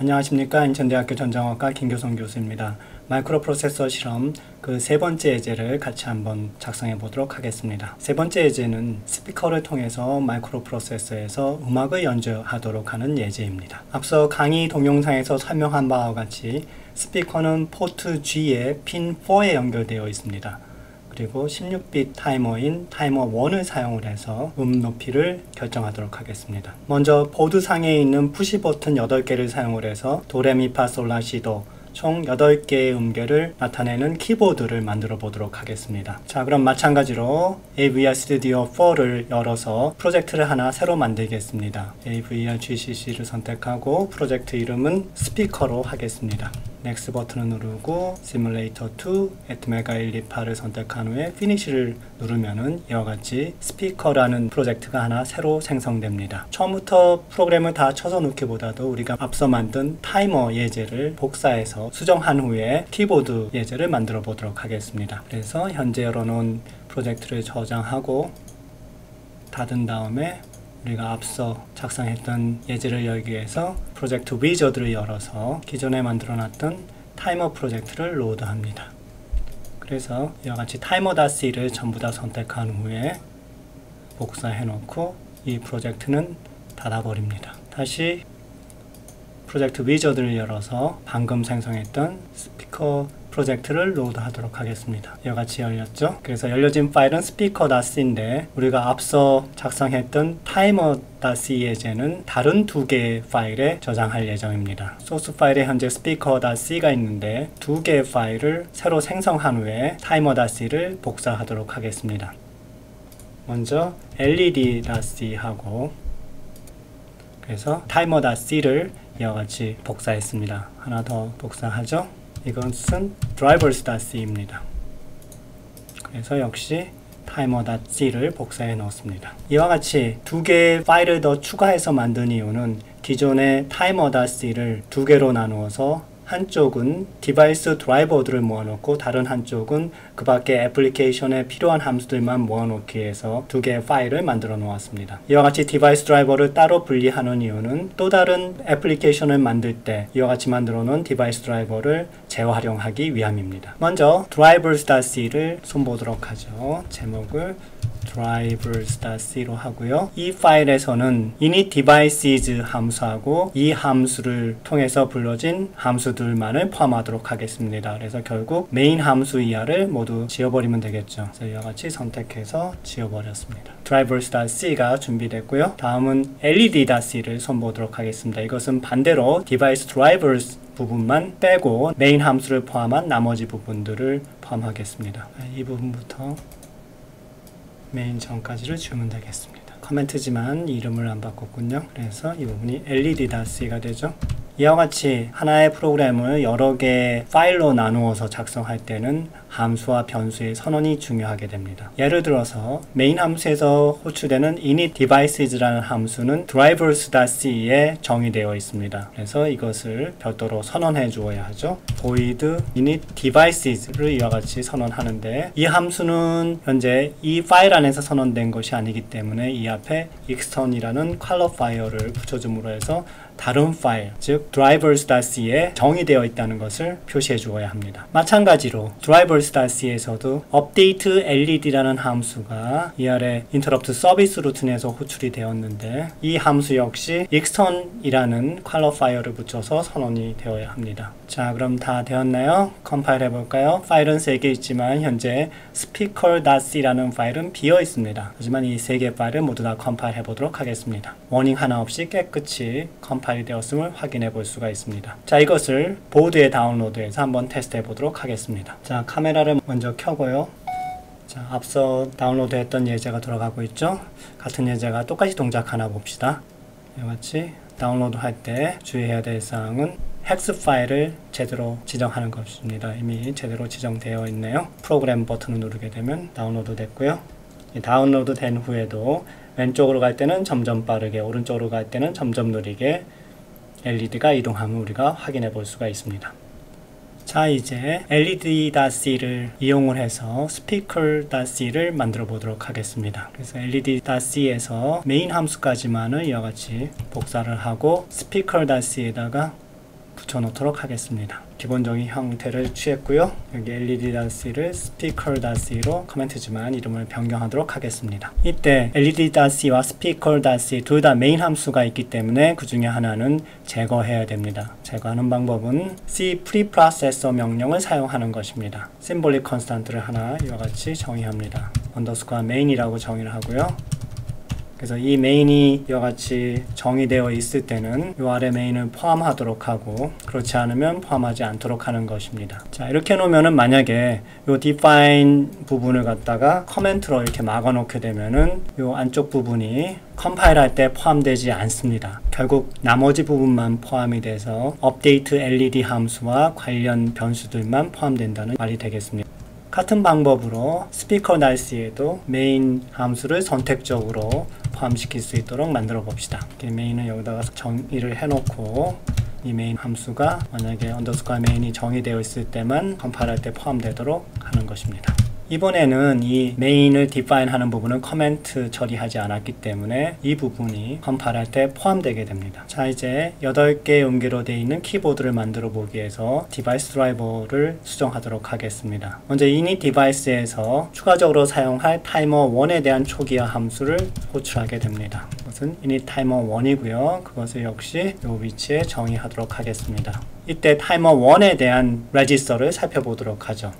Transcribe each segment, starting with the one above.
안녕하십니까. 인천대학교 전자공학과 김교성 교수입니다. 마이크로 프로세서 실험 그 세 번째 예제를 같이 한번 작성해 보도록 하겠습니다. 세 번째 예제는 스피커를 통해서 마이크로 프로세서에서 음악을 연주하도록 하는 예제입니다. 앞서 강의 동영상에서 설명한 바와 같이 스피커는 포트 G에 핀 4에 연결되어 있습니다. 그리고 16빗 타이머인 타이머 1을 사용을 해서 높이를 결정하도록 하겠습니다. 먼저 보드상에 있는 푸시 버튼 8개를 사용을 해서 도레미파솔라시도 총 8개의 음계를 나타내는 키보드를 만들어 보도록 하겠습니다. 자, 그럼 마찬가지로 AVR 스튜디오 4를 열어서 프로젝트를 하나 새로 만들겠습니다. AVR GCC를 선택하고 프로젝트 이름은 스피커로 하겠습니다. 넥스트 버튼을 누르고 시뮬레이터 2 애트메가 128을 선택한 후에 피니시를 누르면은 이와 같이 스피커라는 프로젝트가 하나 새로 생성됩니다. 처음부터 프로그램을 다 쳐서 넣기보다도 우리가 앞서 만든 타이머 예제를 복사해서 수정한 후에 키보드 예제를 만들어 보도록 하겠습니다. 그래서 현재 열어놓은 프로젝트를 저장하고 닫은 다음에 우리가 앞서 작성했던 예제를 열기 위해서 프로젝트 위저드를 열어서 기존에 만들어놨던 타이머 프로젝트를 로드합니다. 그래서 이와 같이 timer.c를 전부 다 선택한 후에 복사해 놓고 이 프로젝트는 닫아버립니다. 다시 프로젝트 위저드를 열어서 방금 생성했던 스피커 프로젝트를 로드하도록 하겠습니다. 이와 같이 열렸죠? 그래서 열려진 파일은 speaker.c인데 우리가 앞서 작성했던 timer.c 예제는 다른 두 개의 파일에 저장할 예정입니다. 소스 파일에 현재 speaker.c가 있는데 두 개의 파일을 새로 생성한 후에 timer.c를 복사하도록 하겠습니다. 먼저 led.c 하고 그래서 timer.c를 이와 같이 복사했습니다. 하나 더 복사하죠? 이것은 drivers.c입니다. 그래서 역시 timer.c를 복사해 넣었습니다. 이와 같이 두 개의 파일을 더 추가해서 만든 이유는 기존의 timer.c를 두 개로 나누어서 한쪽은 디바이스 드라이버들을 모아놓고 다른 한쪽은 그 밖에 애플리케이션에 필요한 함수들만 모아놓기 위해서 두 개의 파일을 만들어 놓았습니다. 이와 같이 디바이스 드라이버를 따로 분리하는 이유는 또 다른 애플리케이션을 만들 때 이와 같이 만들어 놓은 디바이스 드라이버를 재활용하기 위함입니다. 먼저 drivers.c를 손보도록 하죠. 제목을 drivers.c로 하고요. 이 파일에서는 init devices 함수하고 이 함수를 통해서 불러진 함수들만을 포함하도록 하겠습니다. 그래서 결국 메인 함수 이하를 모두 지워버리면 되겠죠. 그래서 이와 같이 선택해서 지워버렸습니다. drivers.c가 준비됐고요. 다음은 led.c를 손보도록 하겠습니다. 이것은 반대로 device drivers 부분만 빼고 메인 함수를 포함한 나머지 부분들을 포함하겠습니다. 이 부분부터 메인 전까지를 주면 되겠습니다. 커멘트지만 이름을 안 바꿨군요. 그래서 이 부분이 led.c가 되죠. 이와 같이 하나의 프로그램을 여러 개의 파일로 나누어서 작성할 때는 함수와 변수의 선언이 중요하게 됩니다. 예를 들어서 메인 함수에서 호출되는 init devices라는 함수는 drivers.c에 정의되어 있습니다. 그래서 이것을 별도로 선언해 주어야 하죠. void init devices를 이와 같이 선언하는데 이 함수는 현재 이 파일 안에서 선언된 것이 아니기 때문에 이 앞에 extern이라는 qualifier를 붙여줌으로 해서 다른 파일, 즉 drivers.c에 정의되어 있다는 것을 표시해 주어야 합니다. 마찬가지로 drivers.c에서도 update led라는 함수가 이 아래 interrupt service route에서 호출이 되었는데 이 함수 역시 extern이라는 qualifier를 붙여서 선언이 되어야 합니다. 자, 그럼 다 되었나요? 컴파일 해볼까요? 파일은 3개 있지만 현재 speaker.c라는 파일은 비어 있습니다. 하지만 이 3개 파일을 모두 다 컴파일 해보도록 하겠습니다. 워닝 하나 없이 깨끗이 컴파일이 되었음을 확인해 볼 수가 있습니다. 자, 이것을 보드에 다운로드해서 한번 테스트 해보도록 하겠습니다. 자, 카메라를 먼저 켜고요. 자, 앞서 다운로드 했던 예제가 들어가고 있죠? 같은 예제가 똑같이 동작하나 봅시다. 이와 같이 다운로드 할 때 주의해야 될 사항은 헥스 파일을 제대로 지정하는 것입니다. 이미 제대로 지정되어 있네요. 프로그램 버튼을 누르게 되면 다운로드 됐고요. 다운로드 된 후에도 왼쪽으로 갈 때는 점점 빠르게, 오른쪽으로 갈 때는 점점 느리게 LED가 이동함을 우리가 확인해 볼 수가 있습니다. 자, 이제 led.c를 이용을 해서 speaker.c를 만들어 보도록 하겠습니다. 그래서 led.c에서 메인 함수까지만을 이와 같이 복사를 하고 speaker.c에다가 붙여놓도록 하겠습니다. 기본적인 형태를 취했고요. 여기 LED.c를 speaker.c로 커멘트지만 이름을 변경하도록 하겠습니다. 이때 LED.c와 speaker.c 둘 다 메인 함수가 있기 때문에 그 중에 하나는 제거해야 됩니다. 제거하는 방법은 C preprocessor 명령을 사용하는 것입니다. symbolic constant를 하나 이와 같이 정의합니다. underscore main이라고 정의를 하고요. 그래서 이 메인이 이와 같이 정의되어 있을 때는 이 아래 메인을 포함하도록 하고, 그렇지 않으면 포함하지 않도록 하는 것입니다. 자, 이렇게 놓으면은 만약에 이 define 부분을 갖다가 커멘트로 이렇게 막아 놓게 되면은 이 안쪽 부분이 컴파일 할 때 포함되지 않습니다. 결국 나머지 부분만 포함이 돼서 update LED 함수와 관련 변수들만 포함된다는 말이 되겠습니다. 같은 방법으로 speaker.c에도 메인 함수를 선택적으로 포함시킬 수 있도록 만들어 봅시다. 메인은 여기다가 정의를 해놓고 이 메인 함수가 만약에 underscore main이 정의되어 있을 때만 컴파일할 때 포함되도록 하는 것입니다. 이번에는 이 메인을 define 하는 부분은 커멘트 처리하지 않았기 때문에 이 부분이 컴파일할 때 포함되게 됩니다. 자, 이제 8개의 음계로 되어 있는 키보드를 만들어 보기 위해서 디바이스 드라이버를 수정하도록 하겠습니다. 먼저 init 디바이스에서 추가적으로 사용할 타이머 1에 대한 초기화 함수를 호출하게 됩니다. 그것은 init 타이머 1이고요. 그것을 역시 이 위치에 정의하도록 하겠습니다. 이때 타이머 1에 대한 레지스터를 살펴보도록 하죠.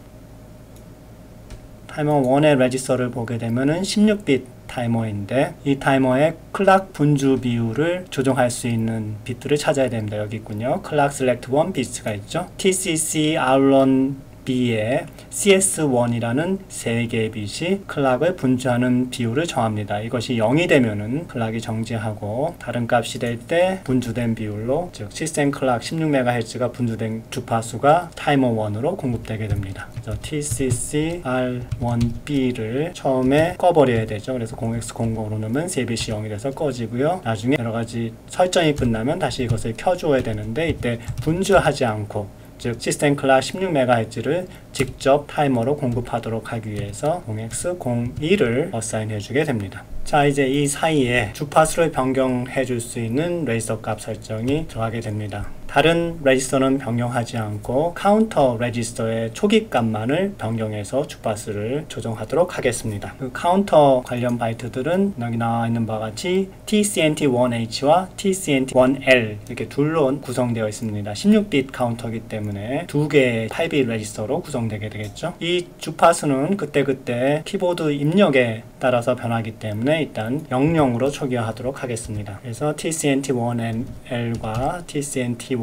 타이머 1의 레지스터를 보게 되면은 16빗 타이머인데, 이 타이머의 클락 분주 비율을 조정할 수 있는 비트를 찾아야 됩니다. 여기 있군요. 클락 셀렉트 1 비트가 있죠. TCC R1B에 CS1이라는 3개의 빛이 클락을 분주하는 비율을 정합니다. 이것이 0이 되면은 클락이 정지하고, 다른 값이 될 때 분주된 비율로, 즉 시스템 클락 16MHz가 분주된 주파수가 타이머 1으로 공급되게 됩니다. 그래서 TCC R1B를 처음에 꺼버려야 되죠. 그래서 0x00로 넣으면 3빛이 0이 돼서 꺼지고요. 나중에 여러가지 설정이 끝나면 다시 이것을 켜줘야 되는데, 이때 분주하지 않고, 즉 시스템 클락 16MHz를 직접 타이머로 공급하도록 하기 위해서 0x01을 어사인 해주게 됩니다. 자, 이제 이 사이에 주파수를 변경해 줄 수 있는 레지스터 값 설정이 들어가게 됩니다. 다른 레지스터는 변경하지 않고 카운터 레지스터의 초기 값만을 변경해서 주파수를 조정하도록 하겠습니다. 그 카운터 관련 바이트들은 여기 나와 있는 바와 같이 TCNT1H와 TCNT1L 이렇게 둘로 구성되어 있습니다. 16빗 카운터이기 때문에 2개의 8빗 레지스터로 구성되게 되겠죠. 이 주파수는 그때그때 키보드 입력에 따라서 변하기 때문에 일단 00으로 초기화하도록 하겠습니다. 그래서 TCNT1L과 TCNT1H를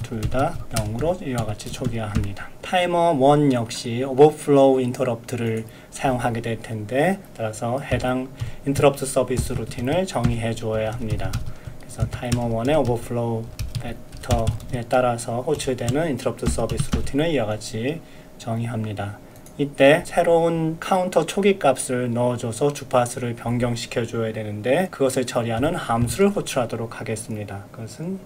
둘 다 0으로 이와 같이 초기화합니다. 타이머 1 역시 오버플로우 인터럽트를 사용하게 될 텐데, 따라서 해당 인터럽트 서비스 루틴을 정의해 주어야 합니다. 그래서 타이머 1의 오버플로우 벡터에 따라서 호출되는 인터럽트 서비스 루틴을 이와 같이 정의합니다. 이때 새로운 카운터 초기 값을 넣어줘서 주파수를 변경시켜 줘야 되는데, 그것을 처리하는 함수를 호출하도록 하겠습니다. 그것은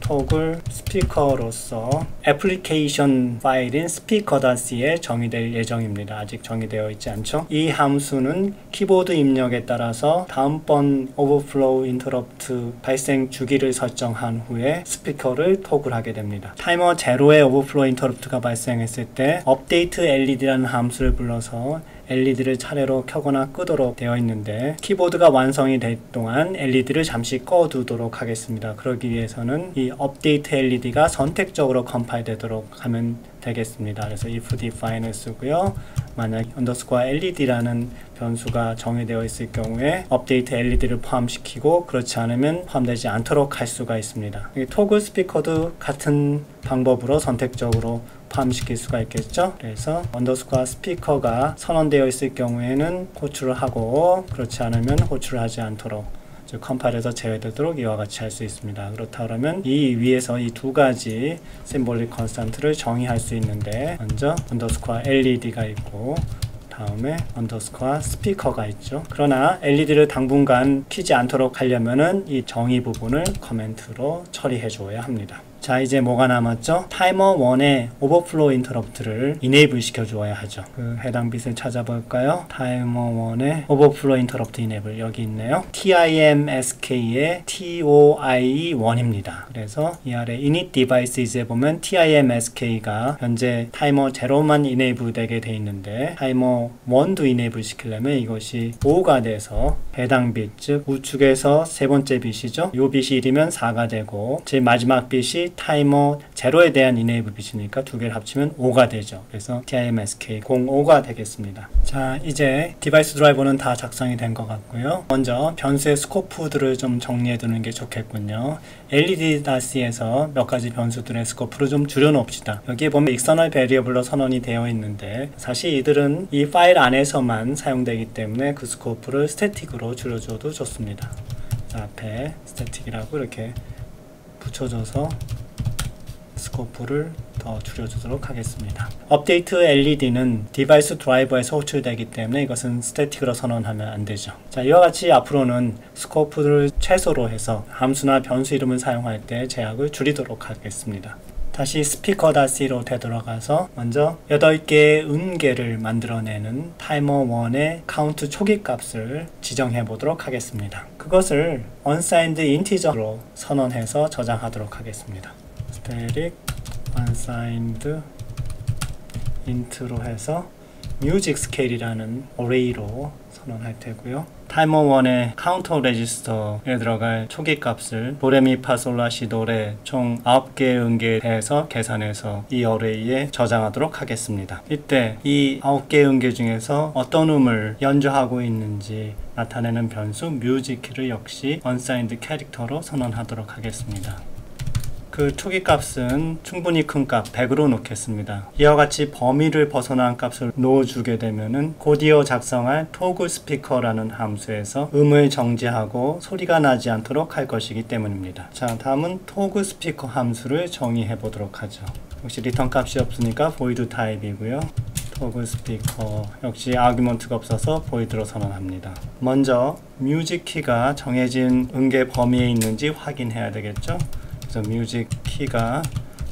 토글 스피커로서 애플리케이션 파일인 speaker.c에 정의될 예정입니다. 아직 정의되어 있지 않죠? 이 함수는 키보드 입력에 따라서 다음번 오버플로우 인터럽트 발생 주기를 설정한 후에 스피커를 토글하게 됩니다. 타이머 0의 오버플로우 인터럽트가 발생했을 때 update LED라는 함수를 불러서 LED를 차례로 켜거나 끄도록 되어 있는데, 키보드가 완성이 될 동안 LED를 잠시 꺼두도록 하겠습니다. 그러기 위해서는 이 update LED가 선택적으로 컴파일 되도록 하면 되겠습니다. 그래서 if define을 쓰고요. 만약 underscore LED라는 변수가 정의되어 있을 경우에 update LED를 포함시키고, 그렇지 않으면 포함되지 않도록 할 수가 있습니다. 토글 스피커도 같은 방법으로 선택적으로 포함시킬 수가 있겠죠. 그래서 언더스코어 스피커가 선언되어 있을 경우에는 호출을 하고, 그렇지 않으면 호출을 하지 않도록, 즉 컴파일에서 제외되도록 이와 같이 할 수 있습니다. 그렇다 그러면 이 위에서 이 두 가지 심볼릭 컨스턴트를 정의할 수 있는데, 먼저 언더스코어 LED가 있고 다음에 언더스코어 스피커가 있죠. 그러나 LED를 당분간 켜지 않도록 하려면은 이 정의 부분을 커멘트로 처리해 줘야 합니다. 자, 이제 뭐가 남았죠? 타이머 1의 오버플로우 인터럽트를 이네이블 시켜주어야 하죠. 그 해당 빛을 찾아볼까요? 타이머 1의 오버플로우 인터럽트 이네이블 여기 있네요. TIMSK의 TOI1입니다. 그래서 이 아래 init devices에 보면 TIMSK가 현재 타이머 0만 이네이블 되게 돼 있는데 타이머 1도 이네이블 시키려면 이것이 5가 돼서 해당 빛, 즉 우측에서 세 번째 빛이죠. 이 빛이 1이면 4가 되고 제일 마지막 빛이 타이머 0에 대한 이네이블 빛이니까 두 개를 합치면 5가 되죠. 그래서 TIMSK 05가 되겠습니다. 자, 이제 디바이스 드라이버는 다 작성이 된 것 같고요. 먼저 변수의 스코프들을 좀 정리해 두는 게 좋겠군요. LED-C에서 몇 가지 변수들의 스코프를 좀 줄여놓읍시다. 여기에 보면 external variable로 선언이 되어 있는데 사실 이들은 이 파일 안에서만 사용되기 때문에 그 스코프를 스태틱으로 줄여줘도 좋습니다. 자, 앞에 스태틱이라고 이렇게 붙여줘서 스코프를 더 줄여주도록 하겠습니다. 업데이트 LED는 디바이스 드라이버에서 호출되기 때문에 이것은 스태틱으로 선언하면 안 되죠. 자, 이와 같이 앞으로는 스코프를 최소로 해서 함수나 변수 이름을 사용할 때 제약을 줄이도록 하겠습니다. 다시 스피커.c로 되돌아가서 먼저 8개의 음계를 만들어내는 타이머 1의 카운트 초기 값을 지정해 보도록 하겠습니다. 그것을 unsigned integer로 선언해서 저장하도록 하겠습니다. static unsigned int로 해서 music scale이라는 array로 선언할 테고요. 타이머 1의 카운터 레지스터에 들어갈 초기 값을 도레미파솔라시도레 총 9개의 음계에 대해서 계산해서 이 어레이에 저장하도록 하겠습니다. 이때 이 9개의 음계 중에서 어떤 음을 연주하고 있는지 나타내는 변수 music를 역시 unsigned 캐릭터로 선언하도록 하겠습니다. 그 초기 값은 충분히 큰 값 100으로 놓겠습니다. 이와 같이 범위를 벗어난 값을 넣어주게 되면은 곧이어 작성할 토글 스피커라는 함수에서 음을 정지하고 소리가 나지 않도록 할 것이기 때문입니다. 자, 다음은 토글 스피커 함수를 정의해 보도록 하죠. 역시 리턴 값이 없으니까 void 타입이고요. 토글 스피커 역시 아규먼트가 없어서 void로 선언합니다. 먼저 뮤직 키가 정해진 음계 범위에 있는지 확인해야 되겠죠. 그래서 뮤직 키가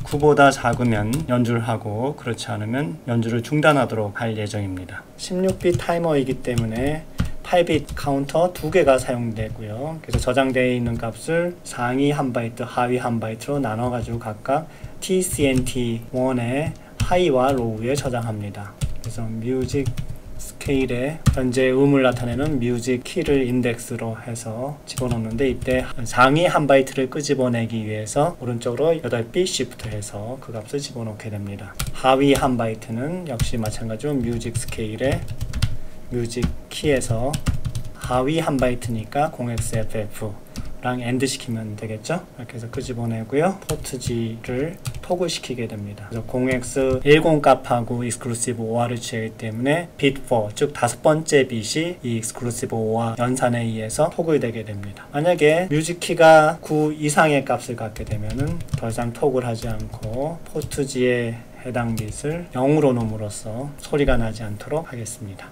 9보다 작으면 연주를 하고 그렇지 않으면 연주를 중단하도록 할 예정입니다. 16빗 타이머이기 때문에 8빗 카운터 2개가 사용되고요. 그래서 저장되어 있는 값을 상위 1바이트, 하위 1바이트로 나눠가지고 각각 TCNT1의 하이와 로우에 저장합니다. 그래서 뮤직 스케일에 현재 음을 나타내는 뮤직 키를 인덱스로 해서 집어넣는데 이때 상위 1바이트를 끄집어내기 위해서 오른쪽으로 8빗 시프트해서 그 값을 집어넣게 됩니다. 하위 1바이트는 역시 마찬가지로 뮤직 스케일에 뮤직 키에서 하위 1바이트니까 0xFF 랑 AND 시키면 되겠죠? 이렇게 해서 끄집어내고요. 포트 G를 토글 시키게 됩니다. 그래서 0x10 값하고 exclusive OR를 취하기 때문에 bit 4, 즉 5번째 bit이 이 exclusive OR 연산에 의해서 토글 되게 됩니다. 만약에 뮤직 키가 9 이상의 값을 갖게 되면은 더 이상 토글 하지 않고 포트 G의 해당 bit을 0으로 놓음으로써 소리가 나지 않도록 하겠습니다.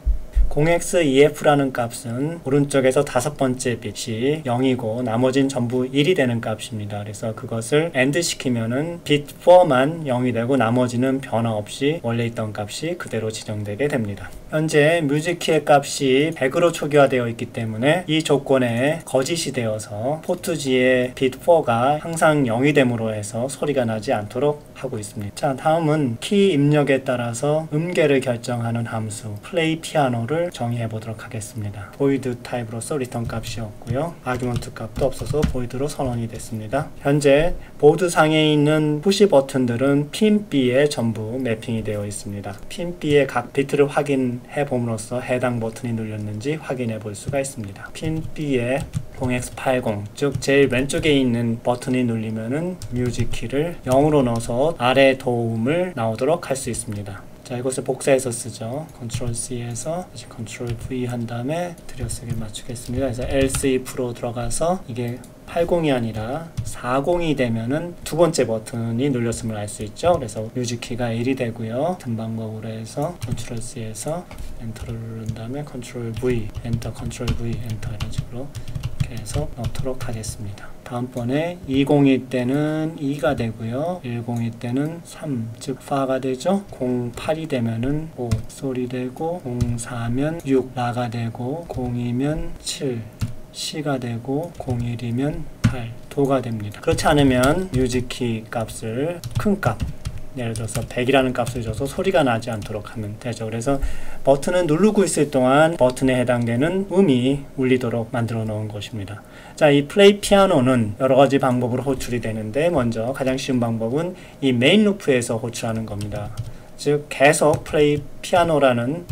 0xEF라는 값은 오른쪽에서 5번째 빛이 0이고 나머지는 전부 1이 되는 값입니다. 그래서 그것을 AND 시키면은 bit 4만 0이 되고 나머지는 변화 없이 원래 있던 값이 그대로 지정되게 됩니다. 현재 뮤직키의 값이 100으로 초기화되어 있기 때문에 이 조건에 거짓이 되어서 포트 G의 bit 4가 항상 0이 됨으로 해서 소리가 나지 않도록 하고 있습니다. 자, 다음은 키 입력에 따라서 음계를 결정하는 함수 플레이 피아노를 정의해 보도록 하겠습니다. void 타입으로서 리턴 값이었고요. 아규먼트 값도 없어서 void로 선언이 됐습니다. 현재 보드 상에 있는 푸시 버튼들은 핀 B에 전부 매핑이 되어 있습니다. 핀 B의 각 비트를 확인해 봄으로써 해당 버튼이 눌렸는지 확인해 볼 수가 있습니다. 핀 B에 0x80, 즉 제일 왼쪽에 있는 버튼이 눌리면은 뮤직 키를 0으로 넣어서 아래 도움을 나오도록 할 수 있습니다. 자, 이것을 복사해서 쓰죠. Ctrl C에서 다시 Ctrl V 한 다음에 들여쓰기 맞추겠습니다. 그래서 else if로 들어가서 이게 80이 아니라 40이 되면은 두 번째 버튼이 눌렸음을 알 수 있죠. 그래서 뮤직 키가 1이 되고요. 같은 방법으로 해서 Ctrl C에서 엔터를 누른 다음에 Ctrl V, 엔터, Ctrl V, 엔터 이런 식으로 이렇게 해서 넣도록 하겠습니다. 다음번에 202 때는 2가 되고요. 102 때는 3, 즉 파가 되죠. 08이 되면은 5, 솔이 되고 04면 6, 라가 되고 02면 7, C가 되고 01이면 8, 도가 됩니다. 그렇지 않으면 뮤직키 값을 큰 값, 예를 들어서 100이라는 값을 줘서 소리가 나지 않도록 하면 되죠. 그래서 버튼을 누르고 있을 동안 버튼에 해당되는 음이 울리도록 만들어 놓은 것입니다. 자, 이 플레이 피아노는 여러 가지 방법으로 호출이 되는데, 먼저 가장 쉬운 방법은 이 메인 루프에서 호출하는 겁니다. 즉 계속 플레이 피아노라는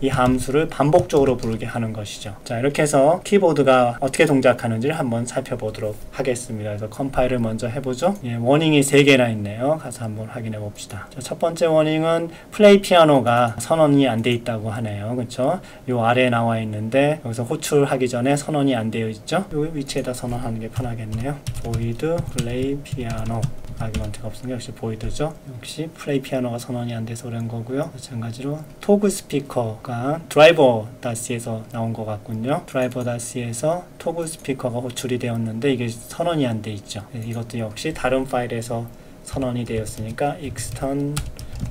이 함수를 반복적으로 부르게 하는 것이죠. 자, 이렇게 해서 키보드가 어떻게 동작하는지를 한번 살펴보도록 하겠습니다. 그래서 컴파일을 먼저 해보죠. 예, 워닝이 3개나 있네요. 가서 한번 확인해 봅시다. 자, 첫 번째 워닝은 플레이 피아노가 선언이 안 돼 있다고 하네요. 그렇죠? 요 아래에 나와 있는데 여기서 호출하기 전에 선언이 안 되어 있죠? 요 위치에다 선언하는 게 편하겠네요. void play piano. 아규먼트가 없으니까 역시 보이드죠. 역시 플레이 피아노가 선언이 안 돼서 그런 거고요. 마찬가지로 토글 스피커가 driver.c에서 나온 것 같군요. driver.c에서 토글 스피커가 호출이 되었는데 이게 선언이 안 돼 있죠. 이것도 역시 다른 파일에서 선언이 되었으니까 extern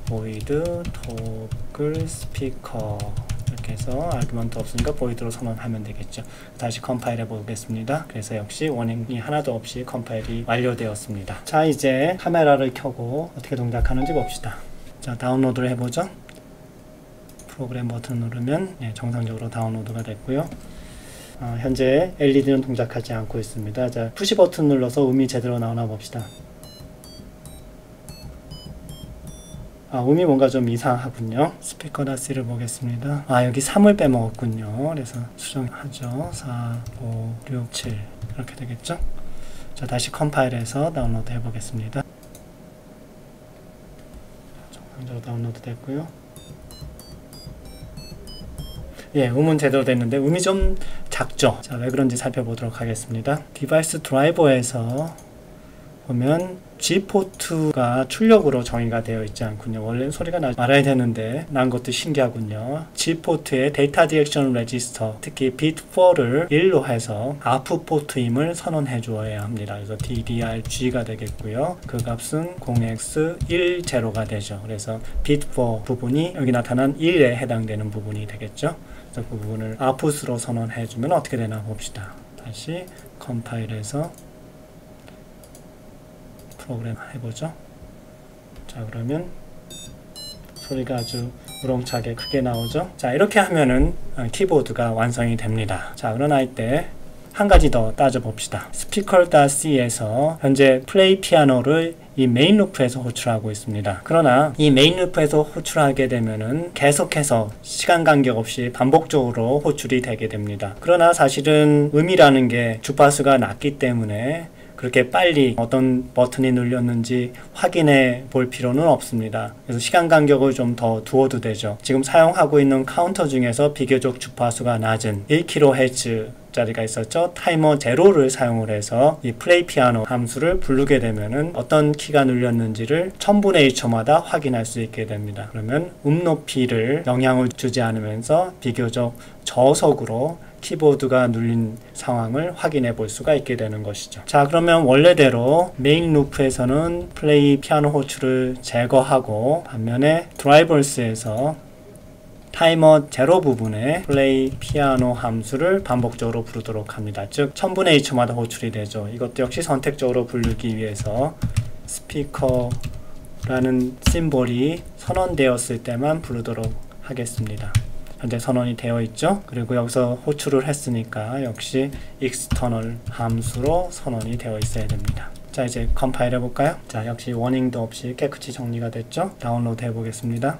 void toggle speaker 이렇게 해서 아규먼트 없으니까 보이드로 선언하면 되겠죠. 다시 컴파일해 보겠습니다. 그래서 역시 워닝이 하나도 없이 컴파일이 완료되었습니다. 자, 이제 카메라를 켜고 어떻게 동작하는지 봅시다. 자, 다운로드를 해보죠. 프로그램 버튼 누르면 정상적으로 다운로드가 됐고요. 현재 LED는 동작하지 않고 있습니다. 자, 푸시 버튼 눌러서 음이 제대로 나오나 봅시다. 음이 뭔가 좀 이상하군요. 스피커.c를 보겠습니다. 여기 3을 빼먹었군요. 그래서 수정하죠. 4, 5, 6, 7 이렇게 되겠죠. 자, 다시 컴파일해서 다운로드 해보겠습니다. 정상적으로 다운로드 됐고요. 예, 음은 제대로 됐는데 음이 좀 작죠. 자, 왜 그런지 살펴보도록 하겠습니다. 디바이스 드라이버에서 보면 G포트가 출력으로 정의가 되어 있지 않군요. 원래 소리가 나지 말아야 되는데 난 것도 신기하군요. G포트의 데이터 디렉션 레지스터, 특히 bit4를 1로 해서 아프 포트임을 선언해 주어야 합니다. 그래서 DDRG가 되겠고요. 그 값은 0x10가 되죠. 그래서 bit4 부분이 여기 나타난 1에 해당되는 부분이 되겠죠. 그래서 그 부분을 아프스로 선언해 주면 어떻게 되나 봅시다. 다시 컴파일해서 프로그램 해보죠. 자, 그러면 소리가 아주 우렁차게 크게 나오죠. 자, 이렇게 하면은 키보드가 완성이 됩니다. 자, 그러나 이때 한 가지 더 따져봅시다. 스피커.c에서 현재 플레이 피아노를 이 메인 루프에서 호출하고 있습니다. 그러나 이 메인 루프에서 호출하게 되면은 계속해서 시간 간격 없이 반복적으로 호출이 되게 됩니다. 그러나 사실은 음이라는 게 주파수가 낮기 때문에 그렇게 빨리 어떤 버튼이 눌렸는지 확인해 볼 필요는 없습니다. 그래서 시간 간격을 좀 더 두어도 되죠. 지금 사용하고 있는 카운터 중에서 비교적 주파수가 낮은 1kHz 짜리가 있었죠. 타이머 제로를 사용을 해서 이 플레이 피아노 함수를 부르게 되면은 어떤 키가 눌렸는지를 1000분의 1초마다 확인할 수 있게 됩니다. 그러면 높이를 영향을 주지 않으면서 비교적 저속으로 키보드가 눌린 상황을 확인해 볼 수가 있게 되는 것이죠. 자, 그러면 원래대로 메인 루프에서는 플레이 피아노 호출을 제거하고 반면에 드라이버스에서 타이머 제로 부분에 플레이 피아노 함수를 반복적으로 부르도록 합니다. 즉 1000분의 1초마다 호출이 되죠. 이것도 역시 선택적으로 부르기 위해서 스피커라는 심볼이 선언되었을 때만 부르도록 하겠습니다. 현재 선언이 되어 있죠. 그리고 여기서 호출을 했으니까 역시 external 함수로 선언이 되어 있어야 됩니다. 자, 이제 컴파일 해볼까요? 자, 역시 워닝도 없이 깨끗이 정리가 됐죠. 다운로드 해보겠습니다.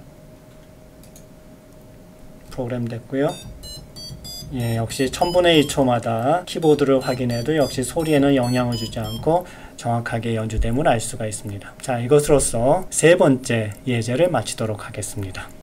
프로그램 됐고요. 예, 역시 1000분의 1초마다 키보드를 확인해도 역시 소리에는 영향을 주지 않고 정확하게 연주됨을 알 수가 있습니다. 자, 이것으로써 세 번째 예제를 마치도록 하겠습니다.